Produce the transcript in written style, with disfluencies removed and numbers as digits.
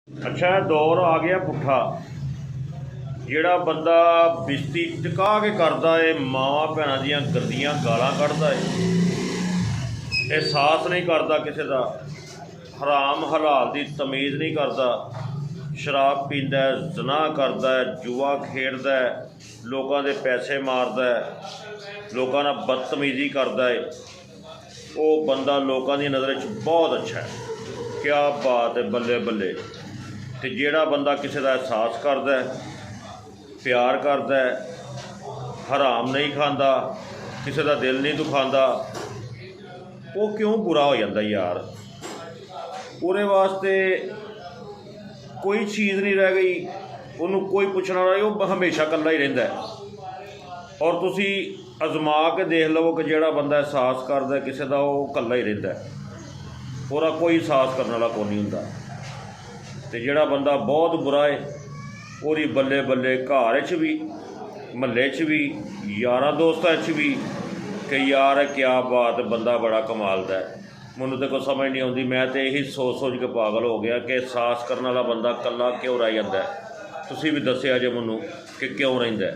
अच्छा दौर आ गया पुट्ठा। ਜਿਹੜਾ ਬੰਦਾ ਬਿਸਤੀ ਟਿਕਾ ਕੇ ਕਰਦਾ ਏ, ਮਾਵਾਂ ਭੈਣਾਂ ਦੀਆਂ ਗੰਦੀਆਂ ਗਾਲਾਂ ਕੱਢਦਾ ਏ, ਅਹਿਸਾਸ ਨਹੀਂ ਕਰਦਾ ਕਿਸੇ ਦਾ, ਹਰਾਮ ਹਲਾਲ ਦੀ ਤਮੀਜ਼ ਨਹੀਂ ਕਰਦਾ, ਸ਼ਰਾਬ ਪੀਂਦਾ, ਜ਼ਨਾ ਕਰਦਾ, ਜੂਆ ਖੇਡਦਾ, ਲੋਕਾਂ ਦੇ ਪੈਸੇ ਮਾਰਦਾ, ਲੋਕਾਂ ਨਾਲ ਬਦਤਮੀਜ਼ੀ ਕਰਦਾ ਏ, ਉਹ ਬੰਦਾ ਲੋਕਾਂ ਦੀ ਨਜ਼ਰ 'ਚ ਬਹੁਤ ਅੱਛਾ ਹੈ। ਕਿਆ ਬਾਤ ਹੈ, ਬੱਲੇ ਬੱਲੇ। ਅਤੇ ਜਿਹੜਾ ਬੰਦਾ ਕਿਸੇ ਦਾ ਅਹਿਸਾਸ ਕਰਦਾ, ਪਿਆਰ ਕਰਦਾ, ਹਰਾਮ ਨਹੀਂ ਖਾਂਦਾ, ਕਿਸੇ ਦਾ ਦਿਲ ਨਹੀਂ ਦੁਖਾਉਂਦਾ, ਉਹ ਕਿਉਂ ਬੁਰਾ ਹੋ ਜਾਂਦਾ ਯਾਰ? ਉਹਦੇ ਵਾਸਤੇ ਕੋਈ ਚੀਜ਼ ਨਹੀਂ ਰਹਿ ਗਈ, ਉਹਨੂੰ ਕੋਈ ਪੁੱਛਣ ਵਾਲਾ ਨਹੀਂ, ਉਹ ਹਮੇਸ਼ਾ ਇਕੱਲਾ ਹੀ ਰਹਿੰਦਾ। ਔਰ ਤੁਸੀਂ ਅਜ਼ਮਾ ਕੇ ਦੇਖ ਲਵੋ ਕਿ ਜਿਹੜਾ ਬੰਦਾ ਅਹਿਸਾਸ ਕਰਦਾ ਕਿਸੇ ਦਾ, ਉਹ ਇਕੱਲਾ ਹੀ ਰਹਿੰਦਾ, ਉਹਦਾ ਕੋਈ ਅਹਿਸਾਸ ਕਰਨ ਵਾਲਾ ਕੋਈ ਨਹੀਂ ਹੁੰਦਾ। ਅਤੇ ਜਿਹੜਾ ਬੰਦਾ ਬਹੁਤ ਬੁਰਾ ਹੈ, ਉਹਦੀ ਬੱਲੇ ਬੱਲੇ ਘਰ 'ਚ ਵੀ, ਮਹੱਲੇ 'ਚ ਵੀ, ਯਾਰਾਂ ਦੋਸਤਾਂ 'ਚ ਵੀ ਕਿ ਯਾਰ ਕਿਆ ਬਾਤ, ਬੰਦਾ ਬੜਾ ਕਮਾਲ ਦਾ। ਮੈਨੂੰ ਤਾਂ ਕੋਈ ਸਮਝ ਨਹੀਂ ਆਉਂਦੀ। ਮੈਂ ਤਾਂ ਇਹੀ ਸੋਚ ਕੇ ਪਾਗਲ ਹੋ ਗਿਆ ਕਿ ਅਹਿਸਾਸ ਕਰਨ ਵਾਲਾ ਬੰਦਾ ਇਕੱਲਾ ਕਿਉਂ ਰਹਿ ਜਾਂਦਾ। ਤੁਸੀਂ ਵੀ ਦੱਸਿਆ ਜੇ ਮੈਨੂੰ ਕਿ ਕਿਉਂ ਰਹਿੰਦਾ।